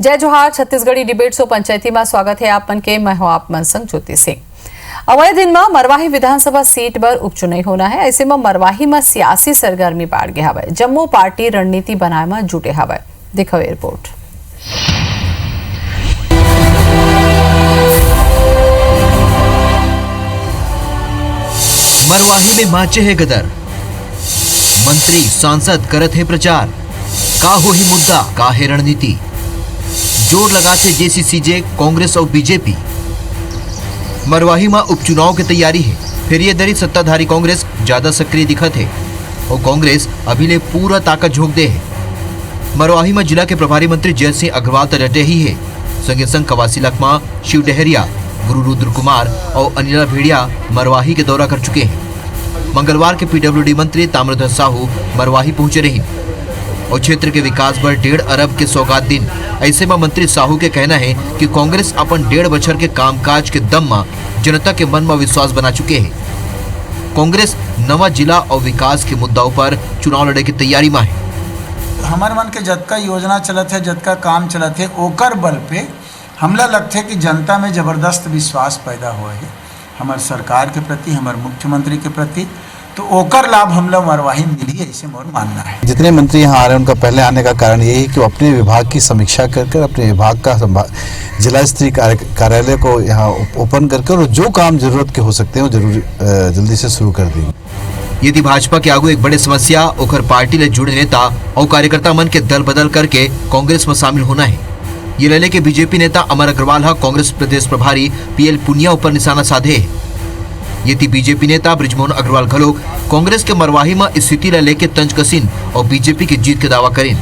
जय जोहार Chhattisgarhi debate show पंचायती में स्वागत है आपन के। मैं हूं आप मनसंग ज्योति सिंह। अवय दिन में मरवाही विधानसभा सीट पर उपचुनाव होना है। ऐसे में मरवाही में सियासी सरगर्मी बाढ़ गया हवय। जम्मू पार्टी रणनीति बनाए में जुटे हवय। देखो रिपोर्ट। मरवाही में माचे है गदर, मंत्री सांसद करत है प्रचार। का हो ही मुद्दा, का है रणनीति, जोर लगाते जेसीसीजे, कांग्रेस और बीजेपी। मरवाही में उपचुनाव की तैयारी है। फिर ये दरी सत्ताधारी कांग्रेस ज्यादा सक्रिय दिखत है और कांग्रेस अभी ले पूरा ताकत झोंक दे है। मरवाही में जिला के प्रभारी मंत्री जय सिंह अग्रवाल तो डटे ही है। संगे संग कवासी लखमा, शिव डहरिया, गुरु रुद्र कुमार और अनिला भेड़िया मरवाही के दौरा कर चुके हैं। मंगलवार के पीडब्ल्यूडी मंत्री ताम्रध्वज साहू मरवाही पहुंचे रही और क्षेत्र के विकास पर 1.5 अरब के सौगात दिन। ऐसे में मंत्री साहू के कहना है कि कांग्रेस अपन 1.5 बछर के कामकाज के दम में जनता के मन में विश्वास बना चुके हैं। कांग्रेस नवा जिला और विकास के मुद्दाओं पर चुनाव लड़े की तैयारी में है। हमारे मन के जतका योजना चलत है, जतका काम चलत है, ओकर बल पे हमला लगता है कि जनता में जबरदस्त विश्वास पैदा हुआ है हमारे सरकार के प्रति, हमारे मुख्यमंत्री के प्रति। तो ओकर लाभ हम लोग मरवाही मिली है, इसे मोर मानना है। जितने मंत्री यहाँ आ रहे हैं उनका पहले आने का कारण यही है कि वो अपने विभाग की समीक्षा कर अपने विभाग का जिला स्तरीय कार्यालय को यहाँ ओपन करके और जो काम जरूरत के हो सकते हैं वो जरूर जल्दी से शुरू कर देंगे। यदि भाजपा के आगू एक बड़े समस्या ओकर पार्टी ले जुड़े नेता और कार्यकर्ता मन के दल बदल करके कांग्रेस में शामिल होना है। ये ले के बीजेपी नेता अमर अग्रवाल कांग्रेस प्रदेश प्रभारी पीएल पुनिया ऊपर निशाना साधे है। ये बीजेपी नेता ब्रिजमोहन अग्रवाल घलोक कांग्रेस के मरवाही में स्थिति ले लेके तंज कसिन और बीजेपी की जीत के दावा करें।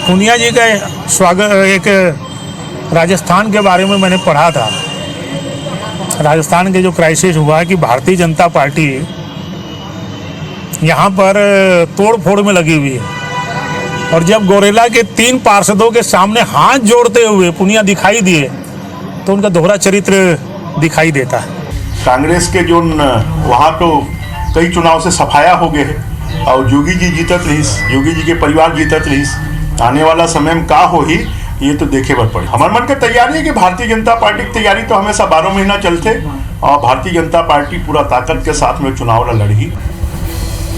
पुनिया जी का स्वागत, एक राजस्थान के बारे में मैंने पढ़ा था। राजस्थान के जो क्राइसिस हुआ है कि भारतीय जनता पार्टी यहाँ पर तोड़ फोड़ में लगी हुई है और जब गोरेला के 3 पार्षदों के सामने हाथ जोड़ते हुए पुनिया दिखाई दिए तो उनका दोहरा चरित्र दिखाई देता है। कांग्रेस के जो वहाँ तो कई चुनाव से सफाया हो गए हैं और योगी जी जीतत रहीस, योगी जी के परिवार जीतत रहीस। आने वाला समय में का हो ही ये तो देखे बर पड़े। हमारे मन के तैयारी है कि भारतीय जनता पार्टी की तैयारी तो हमेशा 12 महीना चलते और भारतीय जनता पार्टी पूरा ताकत के साथ में चुनाव लड़ी।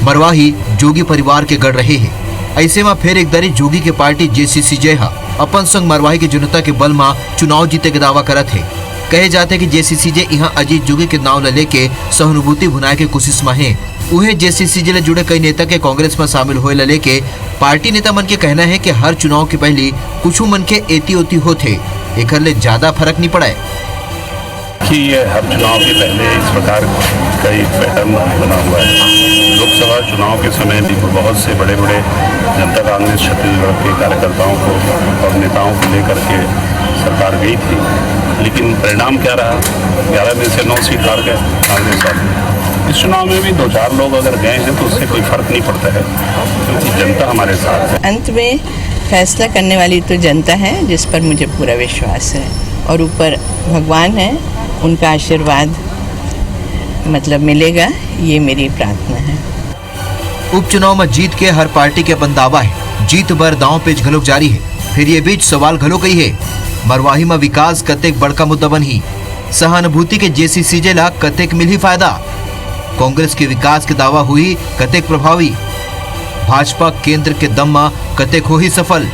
मरवाही जोगी परिवार के गढ़ रहे हैं। ऐसे में फिर एक दरी जोगी के पार्टी जेसीसीजे अपन संग मरवाही के जनता के बल में चुनाव जीते के दावा करत है। कहे जाते कि जेसीसीजे यहाँ अजीत जोगी के नाव लेके सहानुभूति भुनाए के कोशिश में है। उहे जेसीसीजे ले जुड़े कई नेता के कांग्रेस में शामिल होए लेके पार्टी नेता मन के कहना है कि हर चुनाव के पहले कुछ मन के एती ओती होते, एकर ले ज्यादा फर्क नहीं पड़ा है कि ये हर चुनाव के पहले इस प्रकार का एक पैटर्न बना हुआ है। लोकसभा चुनाव के समय भी बहुत से बड़े बड़े जनता कांग्रेस छत्तीसगढ़ के कार्यकर्ताओं को और नेताओं को लेकर के सरकार गई थी, लेकिन परिणाम क्या रहा? 11 में से 9 सीट हार गए कांग्रेस वाले। इस चुनाव में भी 2-4 लोग अगर गए हैं तो उससे कोई फर्क नहीं पड़ता है, क्योंकि जनता हमारे साथ है। अंत में फैसला करने वाली तो जनता है, जिस पर मुझे पूरा विश्वास है और ऊपर भगवान है, उनका आशीर्वाद मतलब मिलेगा, ये मेरी प्रार्थना है। उपचुनाव में जीत के हर पार्टी के अपन दावा है। जीत बर दांव पेच घलोक जारी है। फिर ये बीच सवाल घलोक ही है, मरवाही में विकास कतेक बड़का मुद्दा बन ही। सहानुभूति के जेसीसीजे ला कतेक मिली फायदा, कांग्रेस के विकास के दावा हुई कतेक प्रभावी, भाजपा केंद्र के दम में कतेक हो ही सफल।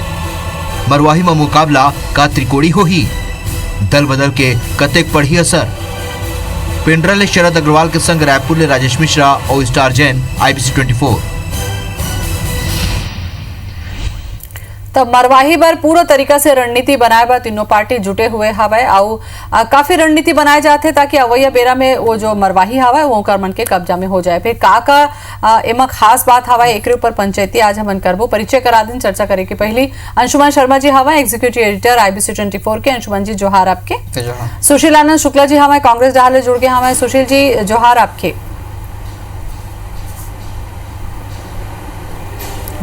मरवाही में मुकाबला का त्रिकोणी हो ही, दल बदल के कतेक पड़ी असर। पिंडरा ले शरद अग्रवाल के संग रायपुर ले राजेश मिश्रा और स्टार जैन, IBC 24। तो मरवाही पर पूरा तरीका से रणनीति बनाए बा तीनों पार्टी जुटे हुए हवाए और काफी रणनीति बनाए जाते ताकि अवैया बेरा में वो जो मरवाही हवाए वो ओकर मन के कब्जा में हो जाए। फिर का एमा खास बात हवाए एक ऊपर पंचायती आज हमन करबो। परिचय करा दिन चर्चा करे के पहली अंशुमन शर्मा जी हवाए एग्जीक्यूटिव एडिटर IBC 24 के। अंशुमन जी जोहार आपके। सुशील आनंद शुक्ला जी हमारे कांग्रेस डहार जुड़ के हमारे। सुशील जी जोहार आपके।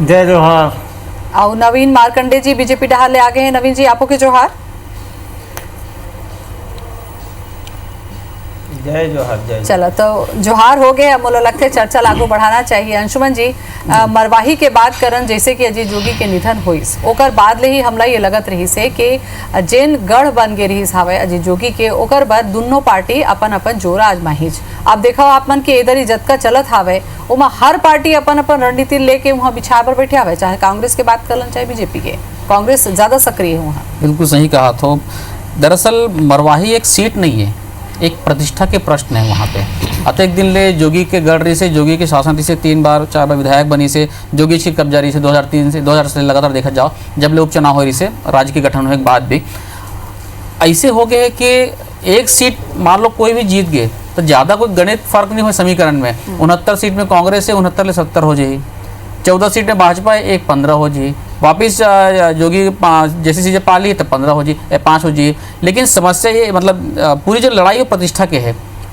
जय जोहार। और नवीन मार्कंडे जी बीजेपी डहार ले आगे हैं। नवीन जी आपको के जोहार। जय जोहार जय। चलो तो जोहार हो गए। अब मोला लगते चर्चा लागू बढ़ाना चाहिए। अंशुमन जी, मरवाही के बात करन जैसे कि अजीत जोगी के निधन होइस ओकर बाद ले ही हमला ये लगत रही से कि जेन गढ़ बन गे रही हवे अजीत जोगी के ओकर बाद दोनों पार्टी अपन अपन जोरा आजमाहिज। अब देखो आप मन के इधर ही जतका चलत हावे ओमा हर पार्टी अपन अपन रणनीति लेके वहाँ बिछा पर बैठे हावे, चाहे कांग्रेस के बात करन चाहे बीजेपी के। कांग्रेस ज्यादा सक्रिय है वहाँ। बिल्कुल सही कहा। तो दरअसल मरवाही एक सीट नहीं है, एक प्रतिष्ठा के प्रश्न है वहाँ पे। अतेक दिन ले जोगी के गढ़ रही से, जोगी के शासन रही से, 3 बार 4 बार विधायक बनी से, जोगी की कब्जा रही से 2003 से 2000 से लगातार देखा जाओ जब ले उपचुनाव हो रही से राज्य के गठन होने के बाद भी ऐसे हो गए कि एक सीट मान लो कोई भी जीत गए तो ज़्यादा कोई गणित फर्क नहीं हुआ समीकरण में। 69 सीट में कांग्रेस से 69 ले 70 हो जाए, 14 सीट में भाजपा है 15 हो जाए, वापिस जोगी जैसी चीज़ें पा ली तो 15 हो जाए 5 हो जाए। लेकिन समस्या ये मतलब पूरी जो लड़ाई वो प्रतिष्ठा के है।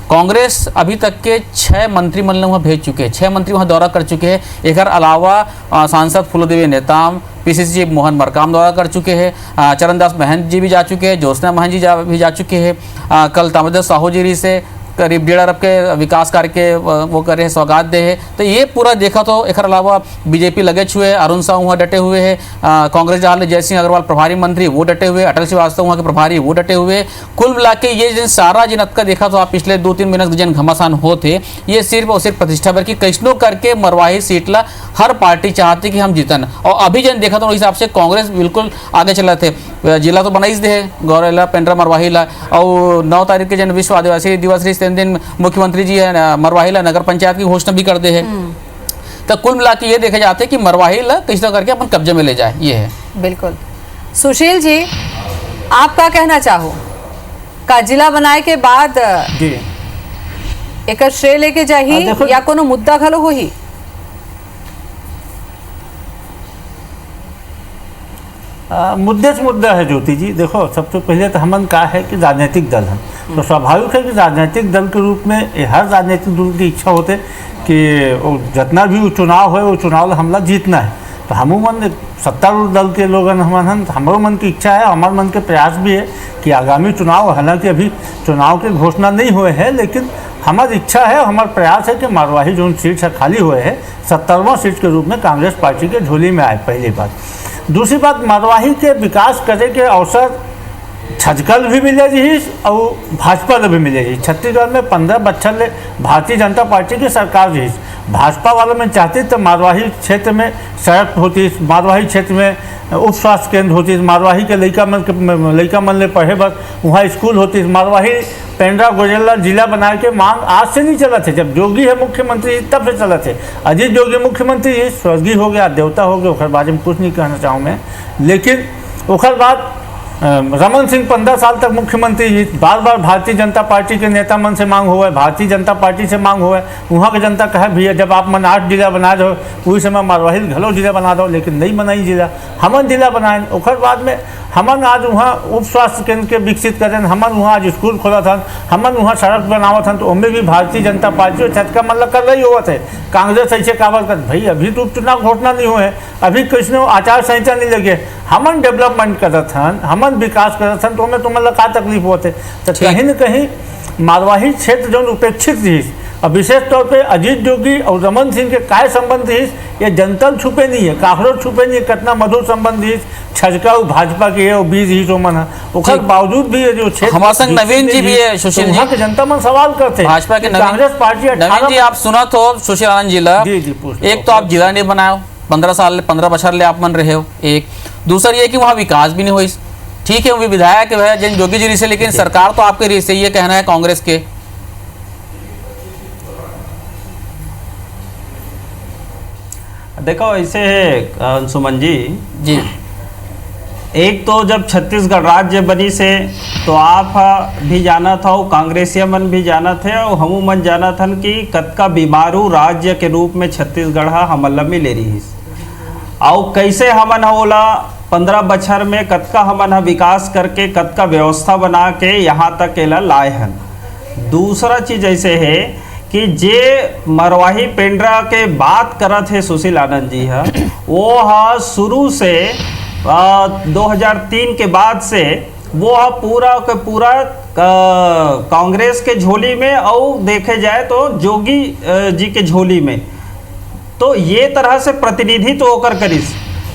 कांग्रेस अभी तक के 6 मंत्रिमंडल वहाँ भेज चुके हैं, 6 मंत्री वहाँ दौरा कर चुके हैं। एक अलावा सांसद फूलोदेवी नेताम, पीसीसी चीफ मोहन मरकाम दौरा कर चुके हैं, चरणदास महंत जी भी जा चुके हैं, ज्योत्सना महंत जी भी जा चुके हैं। कल तामोदर साहू जी से करीब 1.5 अरब के विकास कार्य के वो कर रहे हैं, सौगात दे है। तो ये पूरा देखा तो एक अलावा बीजेपी लगे छुए, अरुण साहू वहाँ डटे हुए हैं, कांग्रेस जहाँ जय सिंह अग्रवाल प्रभारी मंत्री वो डटे हुए, अटल श्रीवास्तव वहाँ के प्रभारी वो डटे हुए। कुल मिला के ये जिन सारा जिन का देखा तो आप पिछले 2-3 महीने जिन घमासान होते ये सिर्फ और सिर्फ प्रतिष्ठा पर कि कैसनो करके मरवाही सीट ला हर पार्टी चाहती कि हम जीतन। और अभी जन देखा तो उस हिसाब से कांग्रेस बिल्कुल आगे चला थे। जिला तो बनाई दे गौरेला पेंड्रा मरवाही ला, और 9 तारीख के जन विश्व आदिवासी दिवस रही दिन मुख्यमंत्री जी है मरवाही ला नगर पंचायत की घोषणा भी कर दे है। तो कुल मिला के ये देखे जाते कि मरवाही ला किस तरह करके अपन कब्जे में ले जाए, ये है। बिल्कुल। सुशील जी, आप क्या कहना चाहो का जिला बनाए के बाद एक श्रेय लेके जाही या कोनो मुद्दा खलो हो ही? मुद्दे से मुद्दा है ज्योति जी। देखो सबसे पहले तो हमन का है कि राजनीतिक दल है तो स्वाभाविक है कि राजनीतिक दल के रूप में हर राजनीतिक दल की इच्छा होते कि जितना भी वो चुनाव है वो चुनाव हमला जीतना है। तो हमू मन सत्तारूढ़ दल के लोग हमारे मन की इच्छा है, हमारे मन के प्रयास भी है कि आगामी चुनाव, हालांकि अभी चुनाव की घोषणा नहीं हुए हैं, लेकिन हमारी इच्छा है, हमारा प्रयास है कि मरवाही जो सीट से खाली हुए है 70वां सीट के रूप में कांग्रेस पार्टी के झोली में आए, पहली बात। दूसरी बात, मरवाही के विकास करे के अवसर छजकल भी मिले रही और भाजपा को भी मिले रही। छत्तीसगढ़ में 15 बच्चर ले भारतीय जनता पार्टी की सरकार रही। भाजपा वालों में चाहती तो मरवाही क्षेत्र में सड़क होती, मरवाही क्षेत्र में उप स्वास्थ्य केंद्र होती, मरवाही के लड़का मन ले पढ़े बस वहाँ स्कूल होती। मरवाही पेंड्रा गोरेला जिला बना के मांग आज से नहीं चला थे, जब जोगी है मुख्यमंत्री तब से चला थे। अजीत जोगी मुख्यमंत्री स्वर्गीय हो गया, देवता हो गया, उखर बारे में कुछ नहीं कहना चाहूँ मैं। लेकिन उखर बाद रमन सिंह 15 साल तक मुख्यमंत्री जी, बार बार भारतीय जनता पार्टी के नेता मन से मांग हुआ है, भारतीय जनता पार्टी से मांग हुआ है। वहाँ की जनता कहे भैया जब आप मन 8 जिला बना दो उसी समय मरवाही घलो जिला बना दो, लेकिन नहीं बनाई जिला, हमन जिला बनाए। उखर बाद में हमन आज वहाँ उप स्वास्थ्य केंद्र के विकसित करें, हमन वहाँ आज स्कूल खोला था, हमन वहाँ सड़क बनावत हन, तो उनमें भी भारतीय जनता पार्टी और छटका मतलब कर रही हुआ थे। कांग्रेस ऐसे काबर कर भाई अभी तो उपचुनाव घोषणा नहीं हुए, अभी कृष्ण आचार संहिता नहीं लगे, हमन डेवलपमेंट करत हन, हमन विकास करत हन, तो हमें तुम्हारा का तकलीफ होते। तो कहीं न कहीं मरवाही क्षेत्र जो उपेक्षित रही और विशेष तौर पे अजीत जोगी और रमन सिंह के काय संबंध रही ये जनतल छुपे नहीं है, काखरो छुपे नहीं है, कितना मधुर संबंध रही छजका भाजपा की है और 20 ही जो मन है, उसके बावजूद भी ये जो क्षेत्र हमारे संग नवीन जी भी है। सुशील जी, के जनता मन सवाल करते हैं भाजपा के कांग्रेस पार्टी। नवीन जी आप सुना तो सुशील आनंद जिला, एक तो आप जिला नहीं बनाओ, 15 बछर ले आप मन रहे हो, एक दूसरा ये कि वहाँ विकास भी नहीं हुई। ठीक है वो भी विधायक है जन जोगी जी से, लेकिन सरकार तो आपके री से, ये कहना है कांग्रेस के। देखो ऐसे है सुमन जी, एक तो जब छत्तीसगढ़ राज्य बनी से तो आप भी जाना था, कांग्रेसिया मन भी जाना थे और हमू मन जाना था कि कतका बीमारू राज्य के रूप में छत्तीसगढ़ हमन मिले रही और कैसे हमन ओला 15 बछर में कतका हमन विकास करके कतका व्यवस्था बना के यहाँ तक एला लाए हन। दूसरा चीज़ ऐसे है कि जे मरवाही पेंड्रा के बात करत है सुशील आनंद जी वो शुरू से 2003 के बाद से वो पूरा के पूरा कांग्रेस के झोली में और देखे जाए तो जोगी जी के झोली में। तो ये तरह से प्रतिनिधित्व होकर करिस।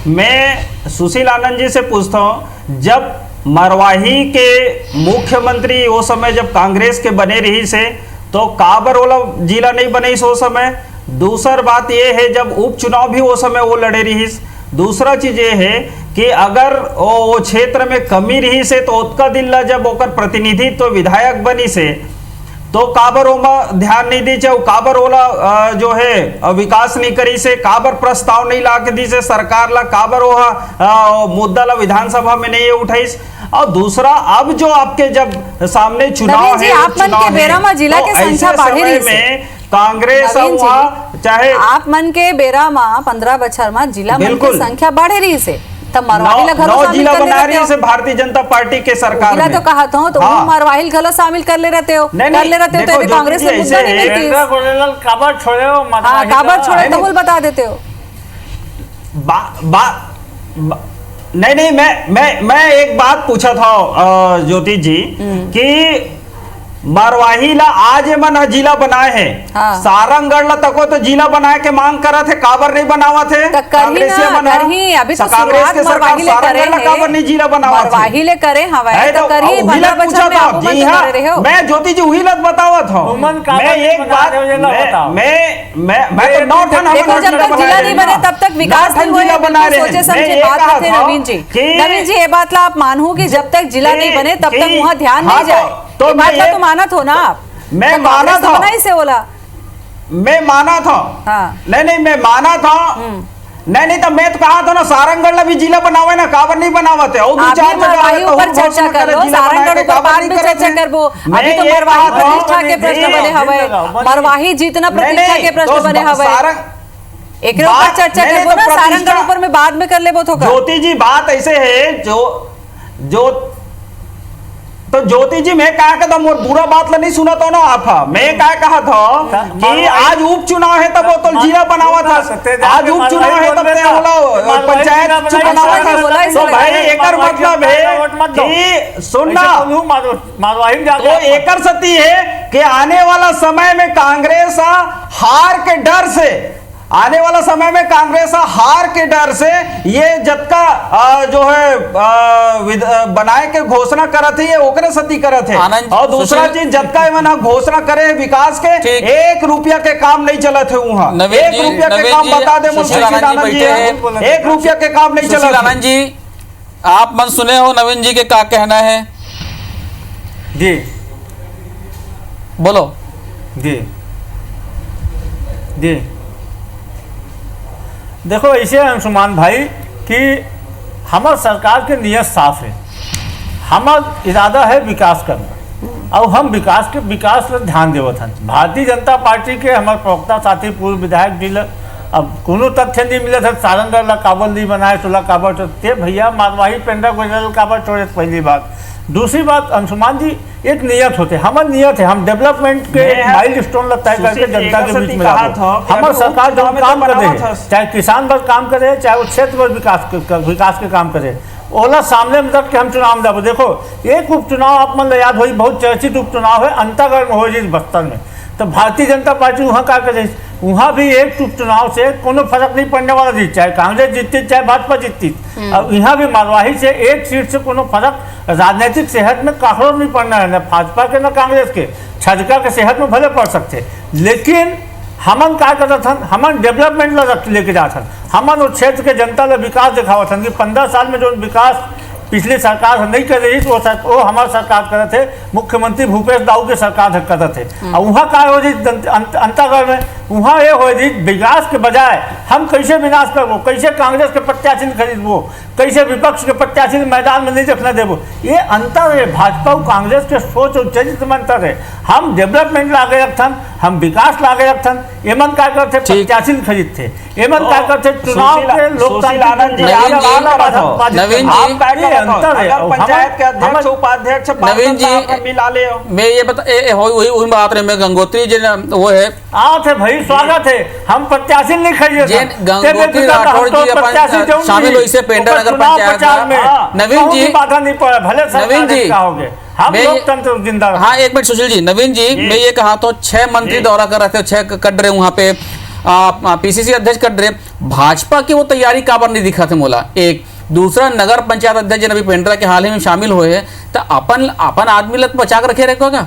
मैं सुशील आनंद जी से पूछता हूँ, जब मरवाही के मुख्यमंत्री वो समय जब कांग्रेस के बने रही से तो काबर वाला जिला नहीं बने इस वो समय। दूसर बात ये है जब उपचुनाव भी वो समय वो लड़े रही। दूसरा चीज ये है कि अगर वो क्षेत्र में कमी रही से तो उत्का दिल्ला जब ओकर प्रतिनिधित्व तो विधायक बनी से तो काबर ओमा ध्यान नहीं दी चाहे काबर ओला जो है विकास नहीं करी से, काबर प्रस्ताव नहीं ला के दी से सरकार ला, काबर वो मुद्दा ला विधानसभा में नहीं उठाई। और दूसरा अब जो आपके जब सामने चुनाव है, आप मन के बेरामा जिला के संख्या बढ़े रही में कांग्रेस चाहे आप मन के बेरामा 15 बछर में जिला मन के संख्या बढ़े रही से तब मरवाही ला घलो शामिल जिला कर बना ले रही है भारतीय जनता पार्टी के सरकार में। में तो कहा था तो हाँ। मरवाही घलो शामिल कर ले रहते हो, कर ले रहते हो तो कांग्रेस में मुद्दा नहीं मिलती। काबर छोड़े हो, हाँ काबर छोड़े तो बोल बता देते हो। नहीं मैं एक बात पूछा था ज्योति जी कि मरवाही ला आज मन जिला बनाए हैं। हाँ। सारंगगढ़ ला तको तो जिला बनाए के मांग करा थे, काबर नहीं बनावा थे कांग्रेसिया अभी तो शुरुआत मरवाही ले करे हैं, काबर नहीं जिला बनावा मरवाही ले करे हवाई तो करी 15 बछर में आप मन करे रहे हो। मैं ज्योति जी वही लत बतावा था। मैं एक बात मैं तो नॉट देखो जब तक जिला नहीं बने तब तक विकास नहीं हुए, सोचे समझे बात करते नवीन जी। नवीन जी ये बात ला आप मानू कि जब तक जिला नहीं बने तब तक वहाँ ध्यान नहीं जाए, तो बात तो माना था ना आप। मैं माना था, बना ही से बोला मैं माना था। हाँ। नहीं मैं माना था। नहीं तो मैं तो कहा था ना सारंगगढ़ भी जिला बनावे ना, काबर नहीं बनावते। और दो चार जगह ऊपर चर्चा कर लो, सारंगगढ़ ऊपर बाद में चर्चा करबो। अभी तो मरवाही प्रतिष्ठा के प्रश्न बने हवे, मरवाही जीतना प्रतिष्ठा के प्रश्न बने हवे, एक ऊपर चर्चा करबो ना, सारंगगढ़ ऊपर में बाद में कर लेबो। तो ज्योति जी बात ऐसे है जो तो ज्योति जी मैं कहा था मोर बुरा बात ला नहीं सुना तो ना आप। मैं क्या कहा था कि आज उपचुनाव है तब वो तो जिला बनावा था, आज उपचुनाव है तब पंचायत बनावा था। तो भाई एकर मतलब है कि सुनना तो एकर सती है कि आने वाला समय में कांग्रेस हार के डर से, आने वाला समय में कांग्रेस हार के डर से ये जतका जो है बनाए के घोषणा करत है, ये ओकरे सती करत है। और दूसरा चीज जतका इमन घोषणा करे विकास के, 1 रुपया के काम नहीं चलत है वहाँ। 1 रुपया के काम बता दे मुझे, 1 रुपया के काम नहीं चलत। आनंद जी आप मन सुने हो नवीन जी के क्या कहना है जी, बोलो जी जी। देखो ऐसे अंशुमान भाई कि हमार सरकार के नियत साफ है, हमार इरादा है विकास करना और हम विकास पर ध्यान देवत हन। भारतीय जनता पार्टी के हमारे प्रवक्ता साथी पूर्व विधायक जी अब कोनो तथ्य नहीं मिला था सारंगगढ़ ला काबर नहीं बनाए, सोला काबर छोड़ते भैया मरवाही पेंडा गुजरल काबर छोड़े, पहली बात। दूसरी बात अंशुमान जी एक नियत होते, हमार नियत है हम डेवलपमेंट के माइलस्टोन तय करके जनता के बीच में हमारे सरकार जो काम करे, चाहे किसान पर काम करे चाहे वो क्षेत्र पर विकास के काम करे, ओला सामने में रख के हम चुनाव में देखो। एक उपचुनाव आप मन याद हो, बहुत चर्चित उपचुनाव है अंतागढ़ में हो जी बस्तर में, तो भारतीय जनता पार्टी वहाँ क्या करे, वहाँ भी एक उपचुनाव से कोनो फर्क नहीं पड़ने वाला थी, चाहे कांग्रेस जीतती चाहे भाजपा जीतती। अब यहाँ भी मरवाही से एक सीट से कोनो फर्क राजनीतिक सेहत में काफी नहीं पड़ना है, न भाजपा के न कांग्रेस के, छजका के सेहत में भले पड़ सकते। लेकिन हमन क्या करत हन, हमन डेवलपमेंट ला लेके जात हन, हमन उस क्षेत्र के जनता ला विकास दिखावत हन कि 15 साल में जो विकास पिछली सरकार नहीं कर रही वो हमारे सरकार करे थे, मुख्यमंत्री भूपेश दाऊ के सरकार करे थे। और वहाँ का हो जी अंतागढ़ में वहाँ ये हो जी विकास के बजाय हम कैसे विनाश करबो, कैसे कांग्रेस के प्रत्याशी खरीदबो, कैसे विपक्ष के प्रत्याशी मैदान में नहीं रखना देबो, ये अंतर है भाजपा और कांग्रेस के सोच और चरित्र में अंतर है। हम डेवलपमेंट ला आगे रखन, हम विकास ला गए रखन एमन का करते प्रत्याशी खरीद थे एमन का करते चुनाव के लोकतांत्रिक आनंद जी नवीन जी अंतर है पंचायत के अध्यक्ष उपाध्यक्ष नवीन जी मिला ले मैं ये बता वही बात रहे मैं गंगोत्री जी वो है आओ थे भाई स्वागत है हम प्रत्याशी नहीं खरीदे गंगोत्री राठौर जी अपन शामिल हुई से पेंटर नगर पंचायत नवीन जी बाधा नहीं पड़ा भले नवीन जी हम लोकतंत्र जिंदा। हाँ एक मिनट सुशील जी नवीन जी मैं ये कहा तो 6 मंत्री दौरा कर रहे थे 6 कट रहे वहां पे पीसीसी अध्यक्ष कट रहे भाजपा की वो तैयारी काबर नहीं दिखा थे मोला एक दूसरा नगर पंचायत अध्यक्ष अभी पेंड्रा के हाल ही में शामिल हुए हैं तो अपन आदमी लग बचा कर रखे रहेगा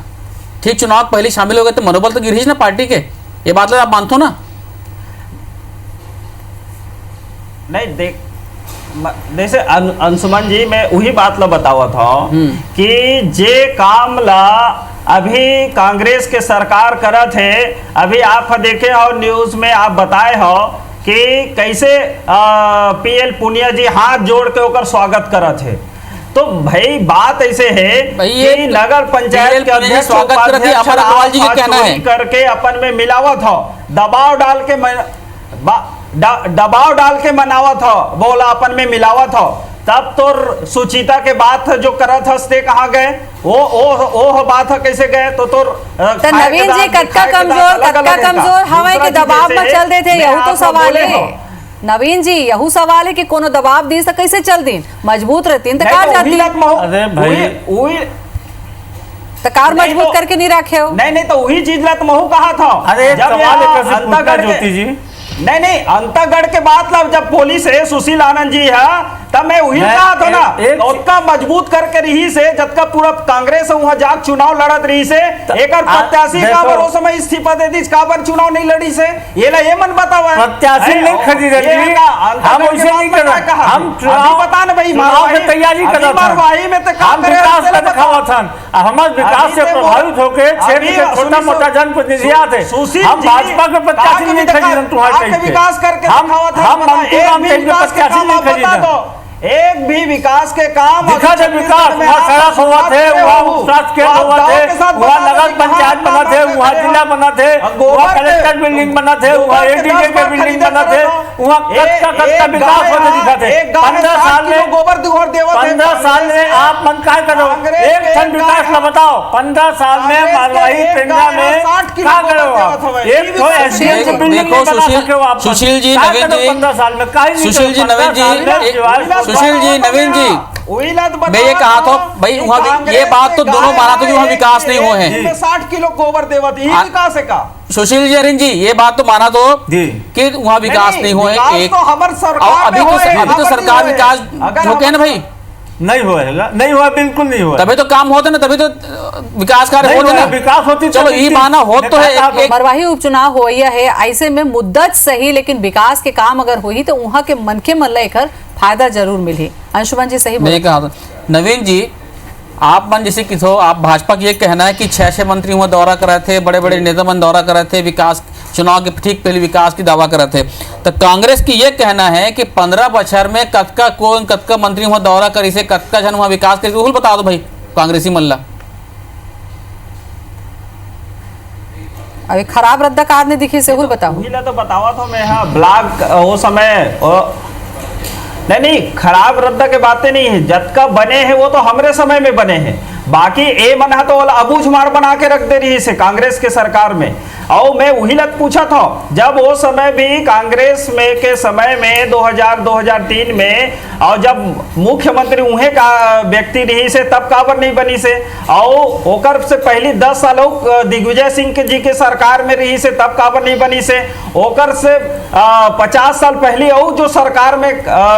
ठीक चुनाव पहले शामिल हो गए तो मनोबल तो गिरी ना पार्टी के ये बात आप मानते हो ना नहीं देख जैसे अंशुमन जी मैं वही बात ला बतावा था कि जे काम ला अभी कांग्रेस के सरकार करत है अभी आप देखे हो न्यूज में आप बताए हो कि कैसे पीएल पुनिया जी हाथ जोड़ के ओकर स्वागत करत है तो भाई बात ऐसे है कि नगर पंचायत के अध्यक्ष करके अपन में मिलावत हो दबाव डाल के मनावत हो बोला अपन में मिलावत हो तब तो सुचिता के बात जो करत हस्ते कहाँ गए वो बात है कैसे गए तो नवीन जी कटका कमजोर हवा के दबाव में चल रहे थे यही तो सवाल है नवीन जी यही सवाल है कि कोनो दबाव दी तो कैसे चल दी मजबूत रहती जाती अरे भाई कार मजबूत करके नहीं रखे हो नहीं तो वही चीज ला तो महू कहा था अरे अंतागढ़ ज्योति जी नहीं अंतागढ़ के बाद जब पुलिस है सुशील आनंद जी है तब मैं वही कहा था ना उतना मजबूत करके रही से जबका पूरा कांग्रेस वहां जाग चुनाव लड़त रही से एक प्रत्याशी काबर उस समय इस्तीफा दे दी काबर चुनाव नहीं लड़ी से ये ना ये मन बतावा प्रत्याशी नहीं खरीदी हम उसे नहीं कर रहे हम चुनाव बता ना भाई चुनाव की तैयारी कर रहे थे मरवाही में तो हम विकास का दिखावा था हमारे विकास से प्रभावित होकर क्षेत्र के छोटा मोटा जनप्रतिनिधियां थे हम भाजपा के प्रत्याशी नहीं खरीदे तुम्हारे विकास करके दिखावा था हम प्रत्याशी नहीं खरीदे एक भी विकास के काम दिखा दे विकास वहाँ सड़क हुआ थे वहाँ स्वास्थ्य केंद्र हुआ थे वहाँ नगर पंचायत बना थे वहाँ जिला बना थे वहाँ कलेक्टर बिल्डिंग बना थे वहाँ एडीजे के बिल्डिंग बना थे वहाँ कच्चा विकास होते दिखा थे 15 साल में 15 साल में आप मन क्या करो एक ठन विकास का बताओ 15 साल में मारवाही पेंड्रा में क्या करो एक तो एसडीएम बिल्डिंग बना सके हो आप सुशील जी नवीन जी 15 साल में क्या सुशील जी नवीन जी सुशील जी नवीन जी मैं ये कहा था भाई वहाँ ये बात तो दोनों माना था कि वहाँ विकास नहीं हुए हैं 60 किलो गोबर देवत यही विकास है का सुशील जी अरिन जी ये बात तो माना तो कि वहाँ विकास नहीं हुए एक तो हमारे सरकार अभी तो सरकार विकास होके ना भाई नहीं होएगा नहीं हुआ बिल्कुल नहीं हुआ तभी तो काम होते ना तभी तो विकास कार्य होते ना विकास होती चलो ये माना हो तो है मरवाही उपचुनाव हो या है ऐसे में मुद्दत सही लेकिन विकास के काम अगर हुई तो वहाँ के मन के मन लेकर फायदा जरूर मिली अंशुमन जी सही मैं कहा नवीन जी आप मन जैसे किस हो आप भाजपा की ये कहना है कि 6 मंत्री वहाँ दौरा कर रहे थे बड़े बड़े नेता मन दौरा कर रहे थे विकास चुनाव के ठीक पहले विकास की दावा कर रहे थे तो कांग्रेस की ये कहना है कि 15 बछर में कतका मंत्री वहाँ दौरा करी से कतका जन वहाँ विकास करी बता दो भाई कांग्रेसी मल्ला अभी खराब रद्दा कार ने दिखी से बताओ तो बतावा तो मैं हाँ ब्लॉक वो समय नहीं खराब रद्दा के बातें नहीं है जतका बने हैं वो तो हमारे समय में बने हैं बाकी ए मना तो अबूझ मार बना के रख दे रही है कांग्रेस के सरकार में और मैं वही लग पूछा था जब वो समय भी कांग्रेस में के समय में 2000-2003 में और जब मुख्यमंत्री उन्हें का व्यक्ति रही से तब काबर नहीं बनी से और ओकर से पहली 10 सालों दिग्विजय सिंह के जी के सरकार में रही से तब काबर नहीं बनी से ओकर से 50 साल पहले और जो सरकार में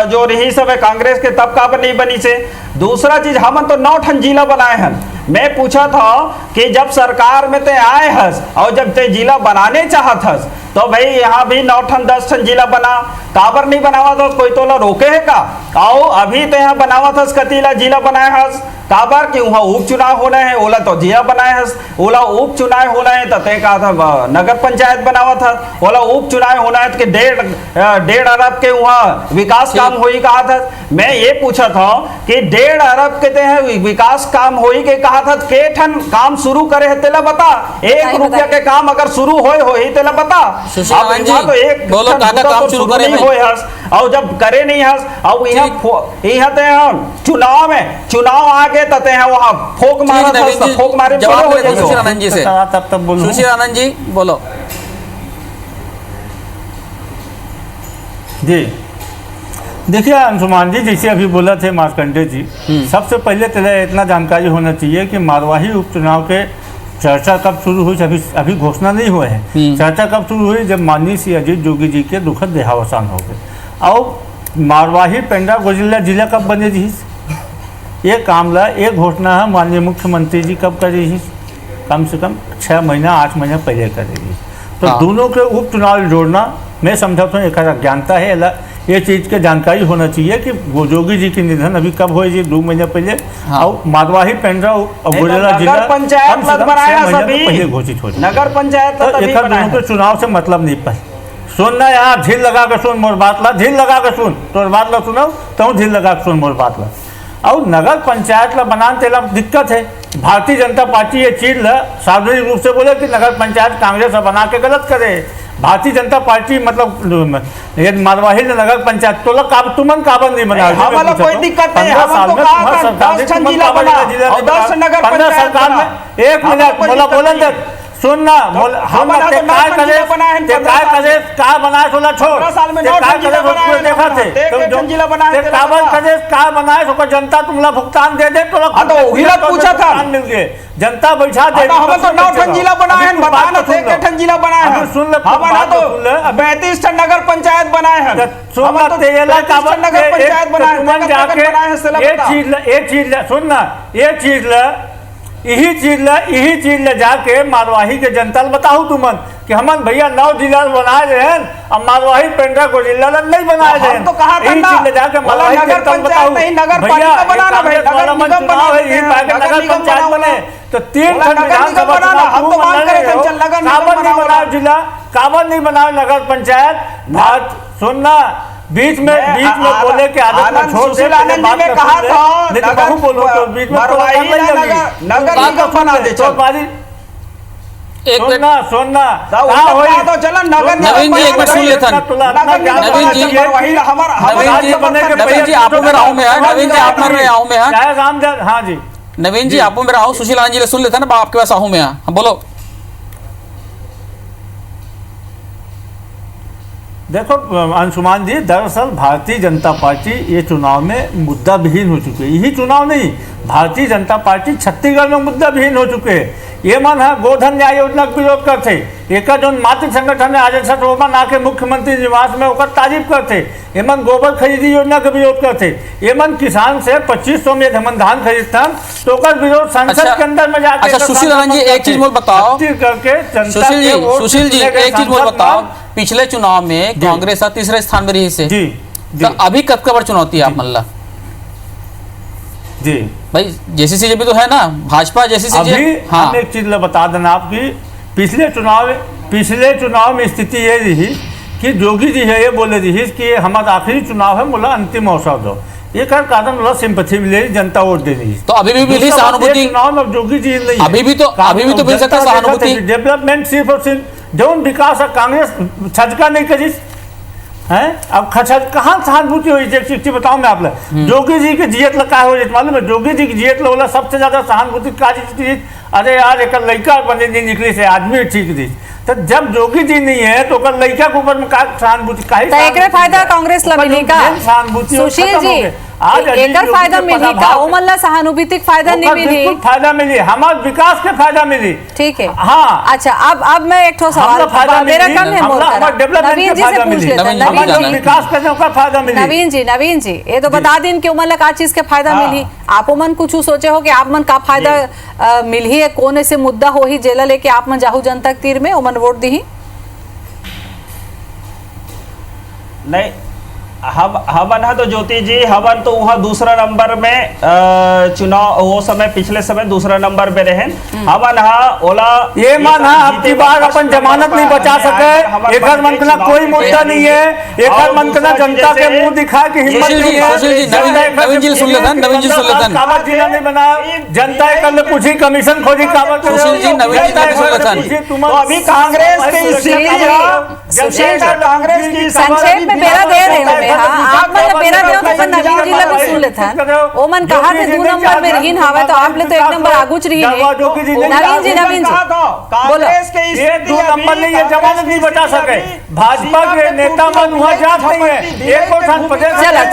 जो रही सब कांग्रेस के तब काबर नहीं बनी से दूसरा चीज हम तो 9 ठन जिला बनाए हैं मैं पूछा था कि जब सरकार में ते आए हस और जब ते जिला बनाने चाहत हस तो भाई यहाँ भी 9 ठन 10 ठन जिला बना, काबर नहीं बनावा तो कोई तोला रोके है का? आओ अभी तो यहाँ बनावा था कतीला जिला बनाए हस, काबर कि वहाँ उपचुनाव होना है, ओला तो जिला बनाए हस, ओला उपचुनाव होना है तो तय कहा था नगर पंचायत बनावा था, ओला उपचुनाव होना है तो 1.5 अरब के वहाँ विकास काम होई कहा था। मैं ये पूछा था कि 1.5 अरब के हैं विकास काम होई के कहा था, के ठन काम शुरू करे है तेला बता, 1 रुपया के काम अगर शुरू होई तेला बता। अब यहाँ तो एक बोलो काका काम शुरू करे नहीं होए हस, और जब करे नहीं हस, और यहाँ ते चुनाव में चुनाव आगे तते हैं वहाँ फोक मारा था, फोक मारे जवाब दे सुशील आनंद जी से। तब बोलो सुशील आनंद जी बोलो। जी देखिए अंशुमान जी, जैसे अभी बोला थे मार्कंडे जी, सबसे पहले तो इतना जानकारी होना चाहिए कि मारवाही उपचुनाव के चर्चा कब शुरू हुई, अभी घोषणा नहीं हुए हैं। चर्चा कब शुरू हुई? जब माननीय श्री अजीत जोगी जी के दुखद देहावसान हो गए। और मारवाही पेंड्रा गोजिल्ला जिला कब बने जी, ये कामला एक घोषणा है माननीय मुख्यमंत्री जी कब करेगी, कम से कम 6 महीना 8 महीना पहले करेगी। तो दोनों के उपचुनाव जोड़ना मैं समझता हूँ एक अज्ञानता है। ये चीज़ के जानकारी होना चाहिए कि जोगी जी की निधन अभी कब हुए जी, 2 महीने पहले। और मारवाही पेंड्रा गोजिल्ला जिला पंचायत पहले घोषित हो, नगर पंचायत तो एक दोनों के चुनाव से मतलब नहीं पाए। सुनना यहाँ झील लगा के सुन मोर बात ला, झील लगा के सुन तोर बात ला सुनो तो झील लगा के सुन मोर बात ला। और नगर पंचायत ला बनाने तेला दिक्कत है। भारतीय जनता पार्टी ये चीज ला सार्वजनिक रूप से बोले कि नगर पंचायत कांग्रेस बना के गलत करे। भारतीय जनता पार्टी मतलब ये मारवाही नगर पंचायत तो तुमन काबर नहीं बना, हमारा कोई दिक्कत नहीं, हम तो कहा था 10 ठन जिला बना और 10 नगर पंचायत सरकार में। 1 मिनट बोला बोलन दे सुनना, हम ते काय करे का बनाए सोला छोड़, 15 साल में 9 ठन जिला बनाए देखा थे तो जिला बनाए ते काबर करे का बनाए तो जनता तुमला भुगतान दे तो तो वहीला पूछा था मिल गए, जनता बैठा दे। हम तो 9 ठन जिला बनाए हैं, बताना थे के ठन जिला बनाए हैं। सुन ले हमारा तो 32 ठन नगर पंचायत बनाए हैं। सुन ले तेला काबर नगर पंचायत बनाए हैं। ये चीज सुनना, ये चीज यही चीज ले जाके मारवाही के जनता बताऊ तुमन कि हमन भैया 9 जिला बनाए रहे हैं, अब मारवाही पेंड्रा को जिला नहीं बनाए रहे हैं। तो कहा यही चीज ले जाके मारवाही नगर पंचायत नहीं, नगर पालिका बनाना भाई, नगर निगम नगर पंचायत बने तो 3 ठन विधानसभा हम तो मांग करे थे चल नगर काबर नहीं बनाओ जिला, काबर नहीं बनाओ नगर पंचायत। बात सुनना, बीच में बोले के आदत में छोड़ दे। आनंद जी ने कहा था नहीं तो बहु बोलो तो बीच में नगर निगम बना दे चल। सुनना तो चलो नगर नवीन जी एक मिनट सुन लेता। नवीन जी नवीन जी आपको मेरा आओ में है, नवीन जी आप मेरे आओ में है। हाँ जी नवीन जी आपको मेरा आओ, सुशील आनंद जी सुन लेता ना, आपके पास आहू में है, बोलो। देखो अंशुमान जी, दरअसल भारतीय जनता पार्टी ये चुनाव में मुद्दा विहीन हो चुकी है। यही चुनाव नहीं, भारतीय जनता पार्टी छत्तीसगढ़ में मुद्दा विहीन हो चुके हैं। ये मन है गोधन न्याय योजना का विरोध करते, एक जो मातृ संगठन है आज रोमन आके मुख्यमंत्री निवास में होकर तारीफ करते, ये मन गोबर खरीदी योजना का विरोध करते, ये मन किसान से 2500 में हमन धान खरीदता तो विरोध संसद के अंदर में जाके। अच्छा सुशील आनंद जी एक चीज मुझे बताओ, करके सुशील जी एक चीज मुझे बताओ, पिछले चुनाव में कांग्रेस 3रे स्थान में रही से, तो अभी कब कबर चुनौती है आप मल्ला जी भाई, जेसीसी भी तो है ना भाजपा जेसीसी। अभी हम एक चीज बता देना आपकी, पिछले चुनाव में स्थिति ये रही कि जोगी जी है ये बोले रही कि हमारा आखिरी चुनाव है, बोला अंतिम अवसर दो, ये कारण बोला सिंपैथी मिले, जनता वोट दे रही। तो अभी भी मिली सहानुभूति चुनाव में जोगी जी नहीं, अभी भी तो मिल सकता सहानुभूति। डेवलपमेंट सिर्फ और सिर्फ जौन विकास कांग्रेस छजका नहीं करी है। अब कहाँ सहानुभूति हुई चीज बताऊं मैं आप लोग, जोगी जी की जियत लगा हो मालूम है, जोगी जी की जियत बोला सबसे ज्यादा सहानुभूति का चीज, अरे यार एक लड़का बने नहीं निकली से आदमी ठीक दी, तो जब जोगी जी नहीं है तो कल लड़का के ऊपर में का सहानुभूति का फायदा कांग्रेस ला मिली का सुशील जी, आज एकर फायदा मिली का ओमन सहानुभूतिक फायदा नहीं मिली, फायदा मिली हमारे विकास के फायदा मिली। ठीक है हाँ अच्छा, अब मैं एक सवाल मेरा कम है, नवीन जी से पूछ लेता। विकास करने का फायदा मिली। नवीन जी ये तो बता दिन कि ओमन का चीज के फायदा मिली, आप मन कुछ सोचे हो कि आप मन का फायदा मिली है, कौन ऐसे मुद्दा हो ही जेला लेके आप मन जाहू जनता तीर में ओमन वोट दी। नहीं हवन है तो ज्योति जी, हवन तो वहाँ दूसरा नंबर में चुनाव वो समय पिछले समय दूसरा नंबर पे रहे। हवन ओला ये मान अब की बार अपन जमानत नहीं बचा सके, एक मन का कोई मुद्दा नहीं है, एक मन का जनता के मुंह दिखा के हिम्मत नहीं है। नवीन जी सुन लेता, नवीन जी सुन लेता, कागज जिला नहीं बना, जनता कल पूछी, कमीशन खोजी, कागज सुशील जी नवीन जी का सुन लेता। तो अभी कांग्रेस कांग्रेस की संक्षेप में बेरा दे रहे हो आप मतलब बेरा दे तो अपन नवीन जी लगे सुन लेते हैं। ओ मन कहा थे 2 नंबर में रहीन हवा तो आप ले तो 1 नंबर आगुच रही है। नवीन जी कांग्रेस के ये 2 नंबर नहीं, ये जमानत नहीं बचा सके। भाजपा के नेता मन वहाँ जात नहीं है, एक और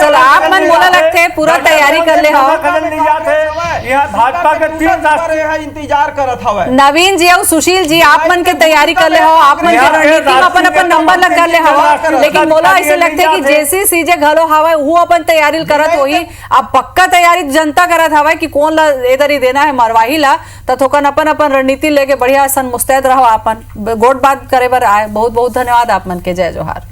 चला आप मन बोला लगते पूरा तैयारी कर ले हो। नहीं जाते यहाँ भाजपा के 3 राष्ट्रीय इंतजार करत हवे। नवीन जी और सुशील जी आप मन के तैयारी कर ले हो, आप मन के रणनीति में अपन अपन नंबर लग कर ले हो, लेकिन मोला ऐसे लगते है कि जैसी सीजे घलो हवा वो अपन तैयारी करत होही। अब पक्का तैयारी जनता करत हवा कि कौन ला इधर ही देना है मरवाही ला, तो थोकन अपन अपन रणनीति लेके बढ़िया सन मुस्तैद रहो। अपन गोट बात करे बर आए। बहुत बहुत धन्यवाद आप मन के। जय जोहार।